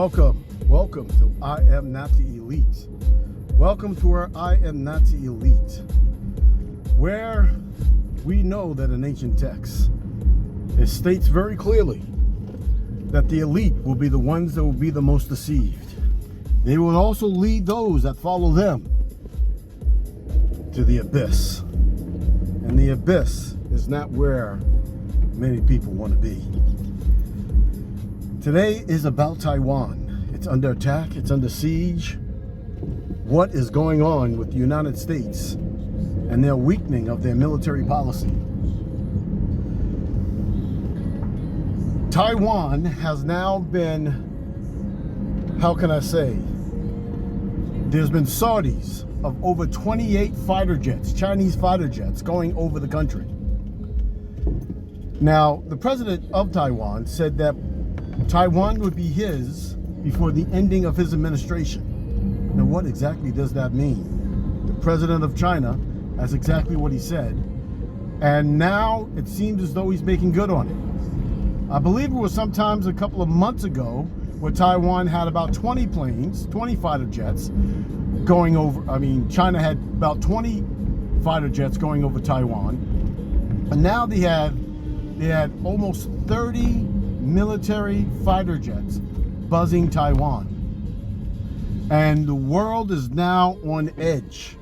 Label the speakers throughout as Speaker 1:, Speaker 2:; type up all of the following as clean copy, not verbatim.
Speaker 1: Welcome to I Am Not the Elite. Welcome to our I Am Not the Elite, where we know that in ancient texts, it states very clearly that the elite will be the ones that will be the most deceived. They will also lead those that follow them to the abyss. And the abyss is not where many people want to be. Today is about Taiwan. It's under attack, it's under siege. What is going on with the United States and their weakening of their military policy? Taiwan has now been, how can I say, there's been sorties of over 28 fighter jets, Chinese fighter jets, going over the country. Now, the president of Taiwan said that Taiwan would be his before the ending of his administration. Now, what exactly does that mean? The president of China, that's exactly what he said. And now it seems as though he's making good on it. I believe it was sometimes a couple of months ago where Taiwan had about 20 planes, 20 fighter jets going over. China had about 20 fighter jets going over Taiwan. And now they had almost 30 military fighter jets buzzing Taiwan. And the world is now on edge.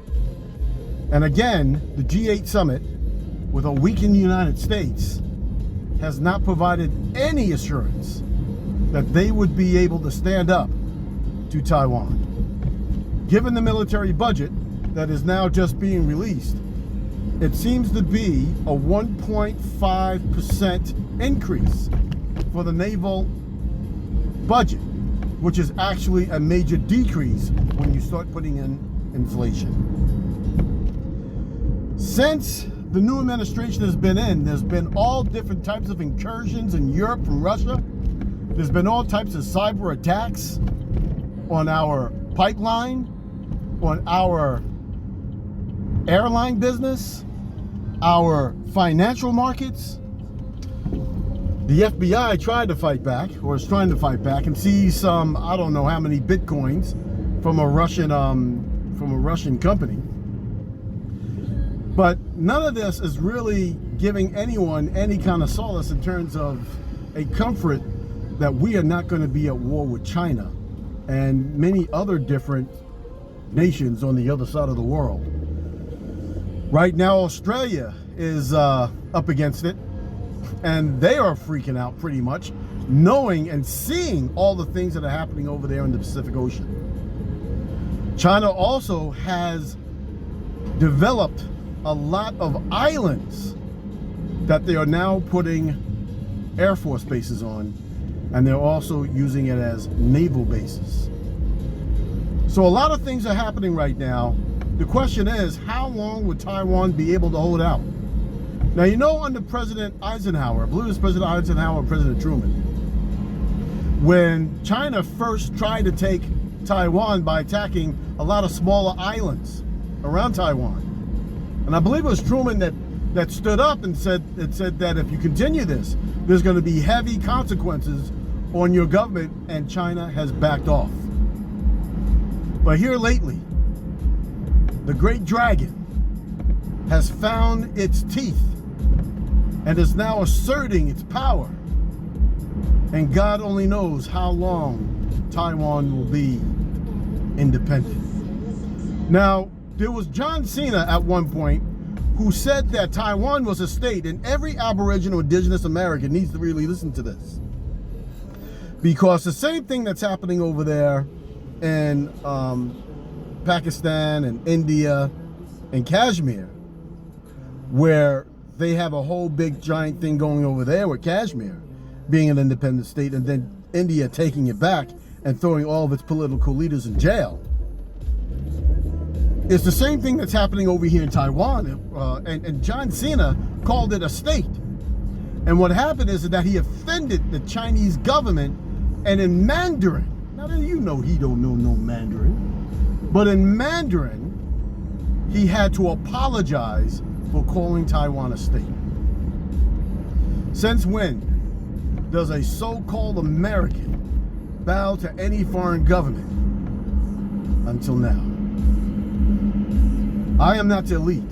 Speaker 1: And again, the G8 summit with a weakened United States has not provided any assurance that they would be able to stand up to Taiwan. Given the military budget that is now just being released, it seems to be a 1.5% increase for the naval budget, which is actually a major decrease when you start putting in inflation. Since the new administration has been in, there's been all different types of incursions in Europe from Russia. There's been all types of cyber attacks on our pipeline, on our airline business, our financial markets. The FBI tried to fight back, or is trying to fight back, and seized some, I don't know how many bitcoins from a Russian company. But none of this is really giving anyone any kind of solace in terms of a comfort that we are not going to be at war with China and many other different nations on the other side of the world. Right now, Australia is up against it, and they are freaking out pretty much, knowing and seeing all the things that are happening over there in the Pacific Ocean. China also has developed a lot of islands that they are now putting Air Force bases on, and they're also using it as naval bases. So a lot of things are happening right now. The question is, how long would Taiwan be able to hold out? Now, you know, under President Eisenhower, I believe it was President Eisenhower and President Truman, when China first tried to take Taiwan by attacking a lot of smaller islands around Taiwan. And I believe it was Truman that stood up and said that if you continue this, there's going to be heavy consequences on your government, and China has backed off. But here lately, the great dragon has found its teeth and is now asserting its power. And God only knows how long Taiwan will be independent. Now, there was John Cena at one point who said that Taiwan was a state, and every Aboriginal Indigenous American needs to really listen to this. Because the same thing that's happening over there in Pakistan and India and Kashmir, where they have a whole big giant thing going over there with Kashmir being an independent state, and then India taking it back and throwing all of its political leaders in jail. It's the same thing that's happening over here in Taiwan, and John Cena called it a state. And what happened is that he offended the Chinese government, and in Mandarin, now you know he don't know no Mandarin, but in Mandarin, he had to apologize for calling Taiwan a state. Since when does a so-called American bow to any foreign government until now. I am not the elite.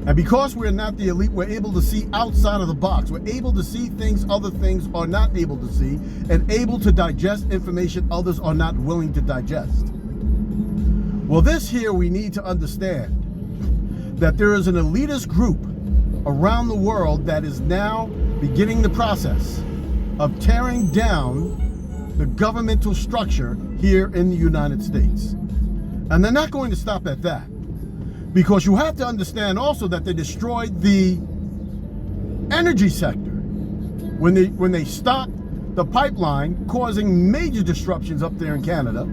Speaker 1: And because we're not the elite, we're able to see outside of the box. We're able to see things other things are not able to see, and able to digest information others are not willing to digest. Well, this here we need to understand that there is an elitist group around the world that is now beginning the process of tearing down the governmental structure here in the United States. And they're not going to stop at that. Because you have to understand also that they destroyed the energy sector when they stopped the pipeline, causing major disruptions up there in Canada,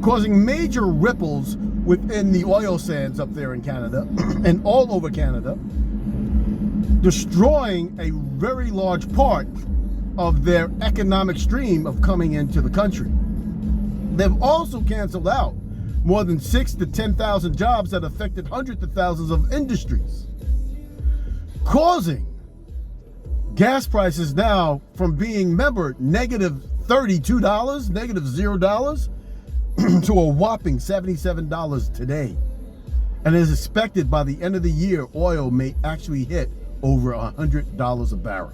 Speaker 1: causing major ripples within the oil sands up there in Canada and all over Canada, destroying a very large part of their economic stream of coming into the country. They've also canceled out more than 6,000 to 10,000 jobs that affected hundreds of thousands of industries, causing gas prices now from being, remember, negative $32, negative $0, to a whopping $77 today. And it is expected by the end of the year, oil may actually hit over $100 a barrel.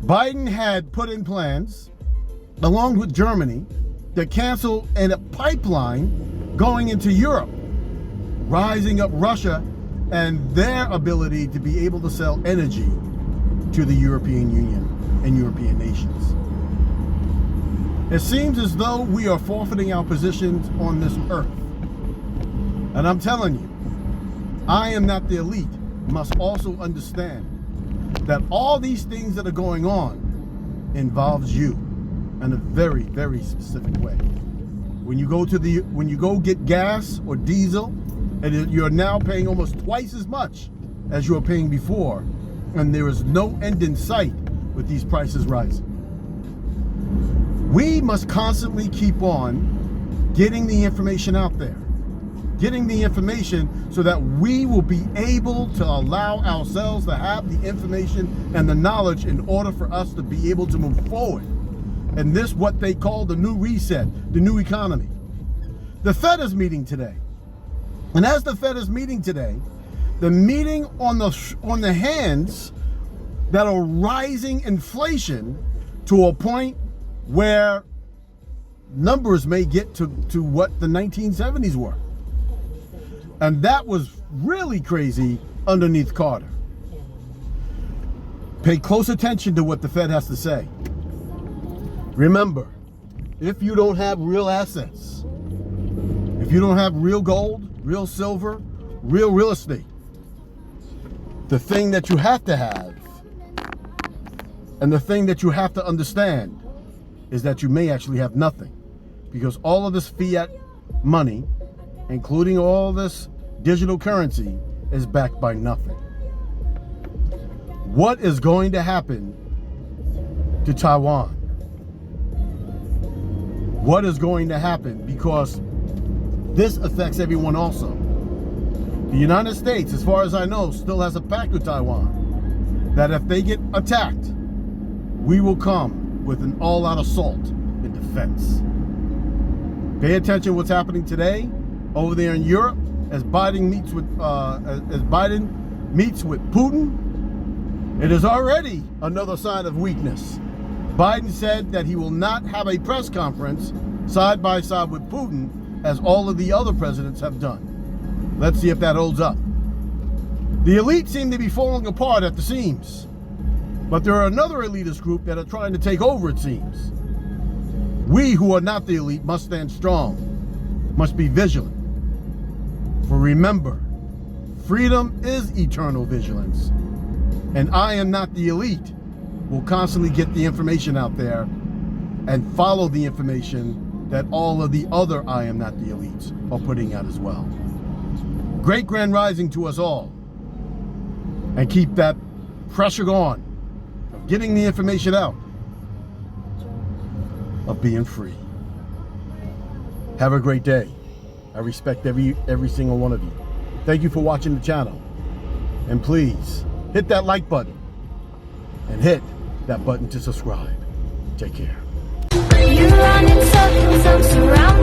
Speaker 1: Biden had put in plans, along with Germany, to cancel a pipeline going into Europe, rising up Russia and their ability to be able to sell energy to the European Union and European nations. It seems as though we are forfeiting our positions on this earth. And I'm telling you, I am not the elite, must also understand that all these things that are going on involves you in a very, very specific way. When you go get gas or diesel, and you're now paying almost twice as much as you were paying before, and there is no end in sight with these prices rising. We must constantly keep on getting the information out there, getting the information so that we will be able to allow ourselves to have the information and the knowledge in order for us to be able to move forward. And this, what they call the new reset, the new economy. The Fed is meeting today. And as the Fed is meeting today, the meeting on the hands that are rising inflation to a point where numbers may get to what the 1970s were. And that was really crazy underneath Carter. Pay close attention to what the Fed has to say. Remember, if you don't have real assets, if you don't have real gold, real silver, real estate, the thing that you have to have and the thing that you have to understand is that you may actually have nothing, because all of this fiat money, including all this digital currency, is backed by nothing. What is going to happen to Taiwan? What is going to happen? Because this affects everyone also. The United States, as far as I know, still has a pact with Taiwan that if they get attacked, we will come with an all-out assault in defense. Pay attention to what's happening today over there in Europe as Biden meets with Putin. It is already another sign of weakness. Biden said that he will not have a press conference side by side with Putin as all of the other presidents have done. Let's see if that holds up. The elite seem to be falling apart at the seams. But there are another elitist group that are trying to take over, it seems. We who are not the elite must stand strong, must be vigilant. For remember, freedom is eternal vigilance. And I am not the elite will constantly get the information out there and follow the information that all of the other I am not the elites are putting out as well. Great grand rising to us all. And keep that pressure on. Getting the information out, of being free. Have a great day. I respect every single one of you. Thank you for watching the channel. And please hit that like button and hit that button to subscribe. Take care.
Speaker 2: You run in circles, I'm surrounded.